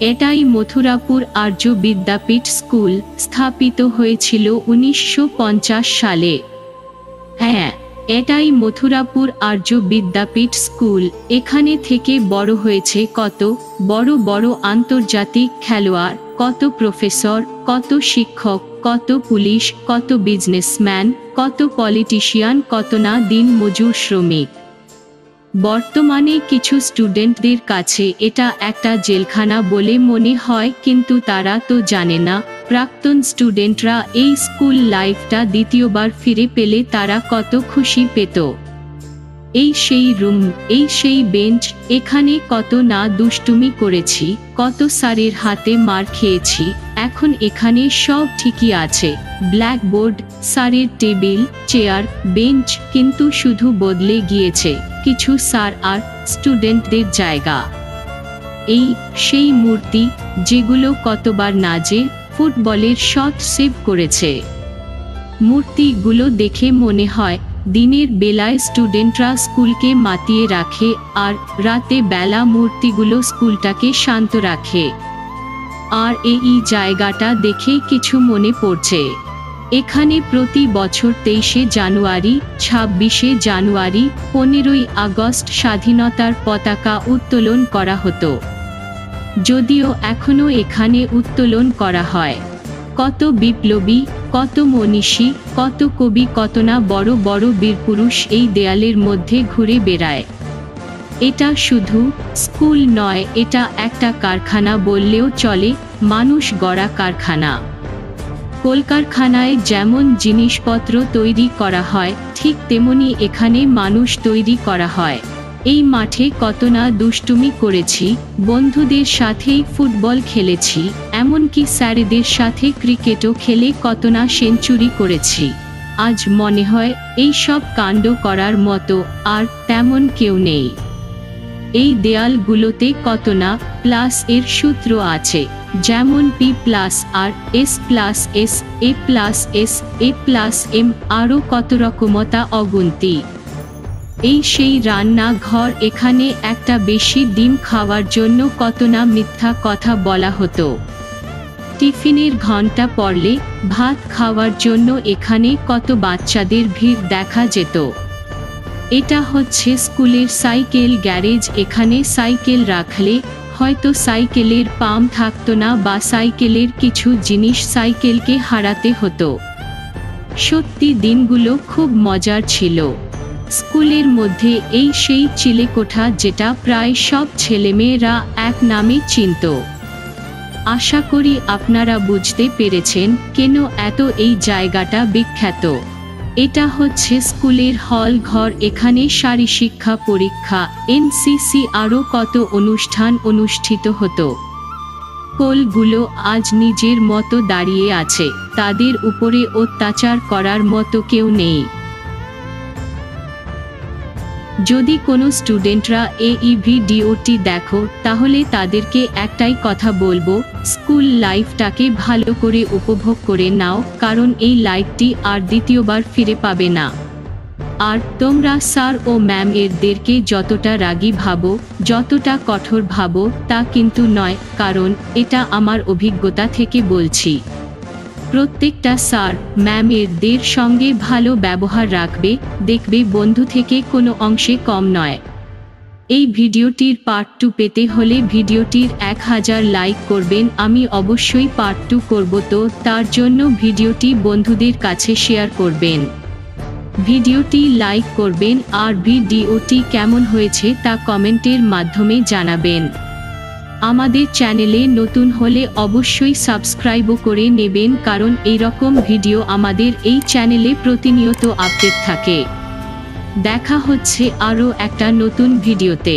এটাই মথুরাপুর আর্য বিদ্যাপীঠ স্কুল, স্থাপিত হয়েছিল 1950 সালে। হ্যাঁ, এটাই মথুরাপুর আর্য বিদ্যাপীঠ স্কুল। এখানে থেকে বড় হয়েছে কত বড় বড় আন্তর্জাতিক খেলোয়াড়, কত প্রফেসর, কত শিক্ষক, কত পুলিশ, কত বিজনেসম্যান, কত পলিটিশিয়ান, কত না দিন মজুর শ্রমিক। বর্তমানে কিছু স্টুডেন্টদের কাছে এটা একটা জেলখানা বলে মনে হয়, কিন্তু তারা তো জানে না প্রাক্তন স্টুডেন্টরা এই স্কুল লাইফটা দ্বিতীয়বার ফিরে পেলে তারা কত খুশি পেত। এই সেই রুম, এই সেই বেঞ্চ, এখানে কত না দুষ্টুমি করেছি, কত স্যারের হাতে মার খেয়েছি। এখন এখানে সব ঠিকই আছে, ব্ল্যাকবোর্ড, স্যারের টেবিল, চেয়ার, বেঞ্চ, কিন্তু শুধু বদলে গিয়েছে কিছু স্যার আর স্টুডেন্টদের জায়গা। এই সেই মূর্তি যেগুলো কতবার না যে ফুটবলের শট সেভ করেছে। মূর্তিগুলো দেখে মনে হয় দিনের বেলায় স্টুডেন্টরা স্কুলকে মাতিয়ে রাখে, আর রাতে বেলা মূর্তিগুলো স্কুলটাকে শান্ত রাখে। আর এই জায়গাটা দেখে কিছু মনে পড়ছে। এখানে প্রতি বছর 23শে জানুয়ারি, 26শে জানুয়ারি, 15ই আগস্ট স্বাধীনতার পতাকা উত্তোলন করা হতো। যদিও এখনও এখানে উত্তোলন করা হয়। কত বিপ্লবী, কত মনীষী, কত কবি, কত না বড় বড় বীরপুরুষ এই দেয়ালের মধ্যে ঘুরে বেড়ায়। এটা শুধু স্কুল নয়, এটা একটা কারখানা বললেও চলে, মানুষ গড়া কারখানা। কলকারখানায় যেমন জিনিসপত্র তৈরি করা হয়, ঠিক তেমনি এখানে মানুষ তৈরি করা হয়। এই মাঠে কত না দুষ্টুমি করেছি, বন্ধুদের সাথেই ফুটবল খেলেছি, এমনকি স্যারেদের সাথে ক্রিকেটও খেলে কত না সেঞ্চুরি করেছি। আজ মনে হয় এই সব কাণ্ড করার মতো আর তেমন কেউ নেই। এই দেয়ালগুলোতে কত না প্লাস এর সূত্র আছে, যেমন P+R, S+S, A+S, A+M, আরও কত রকমতা অগুন্তি। এই সেই রান্না ঘর, এখানে একটা বেশি ডিম খাওয়ার জন্য কত না মিথ্যা কথা বলা হতো। টিফিনের ঘন্টা পড়লে ভাত খাওয়ার জন্য এখানে কত বাচ্চাদের ভিড় দেখা যেত। এটা হচ্ছে স্কুলের সাইকেল গ্যারেজ। এখানে সাইকেল রাখলে হয়তো সাইকেলের পাম্প থাকতো না, বা সাইকেলের কিছু জিনিস সাইকেলকে হারাতে হতো। সত্যি দিনগুলো খুব মজার ছিল। স্কুলের মধ্যে এই সেই চিলেকোঠা, যেটা প্রায় সব ছেলেমেয়েরা এক নামে চিনত। আশা করি আপনারা বুঝতে পেরেছেন কেন এত এই জায়গাটা বিখ্যাত। এটা হচ্ছে স্কুলের হল ঘর। এখানে শারীরশিক্ষা পরীক্ষা, এনসিসি, আরও কত অনুষ্ঠান অনুষ্ঠিত হতো। স্কুলগুলো আজ নিজের মতো দাঁড়িয়ে আছে, তাদের উপরে অত্যাচার করার মতো কেউ নেই। যদি কোনো স্টুডেন্টরা এই ভিডিওটি দেখো, তাহলে তাদেরকে একটাই কথা বলবো, স্কুল লাইফটাকে ভালো করে উপভোগ করে নাও, কারণ এই লাইফটি আর দ্বিতীয়বার ফিরে পাবে না। আর তোমরা স্যার ও ম্যাম এরদেরকে যতটা রাগী ভাবো, যতটা কঠোর ভাবো, তা কিন্তু নয়, কারণ এটা আমার অভিজ্ঞতা থেকে বলছি। প্রত্যেকটা স্যার ম্যাম এরদের সঙ্গে ভালো ব্যবহার রাখবে, দেখবে বন্ধু থেকে কোনো অংশে কম নয়। এই ভিডিওটির পার্ট 2 পেতে হলে ভিডিওটির 1000 লাইক করবেন। আমি অবশ্যই পার্ট 2 করব, তো তার জন্য ভিডিওটি বন্ধুদের কাছে শেয়ার করবেন, ভিডিওটি লাইক করবেন, আর ভিডিওটি কেমন হয়েছে তা কমেন্টের মাধ্যমে জানাবেন। আমাদের চ্যানেলে নতুন হলে অবশ্যই সাবস্ক্রাইবও করে নেবেন, কারণ এইরকম ভিডিও আমাদের এই চ্যানেলে প্রতিনিয়ত আপডেট থাকে। দেখা হচ্ছে আরও একটা নতুন ভিডিওতে।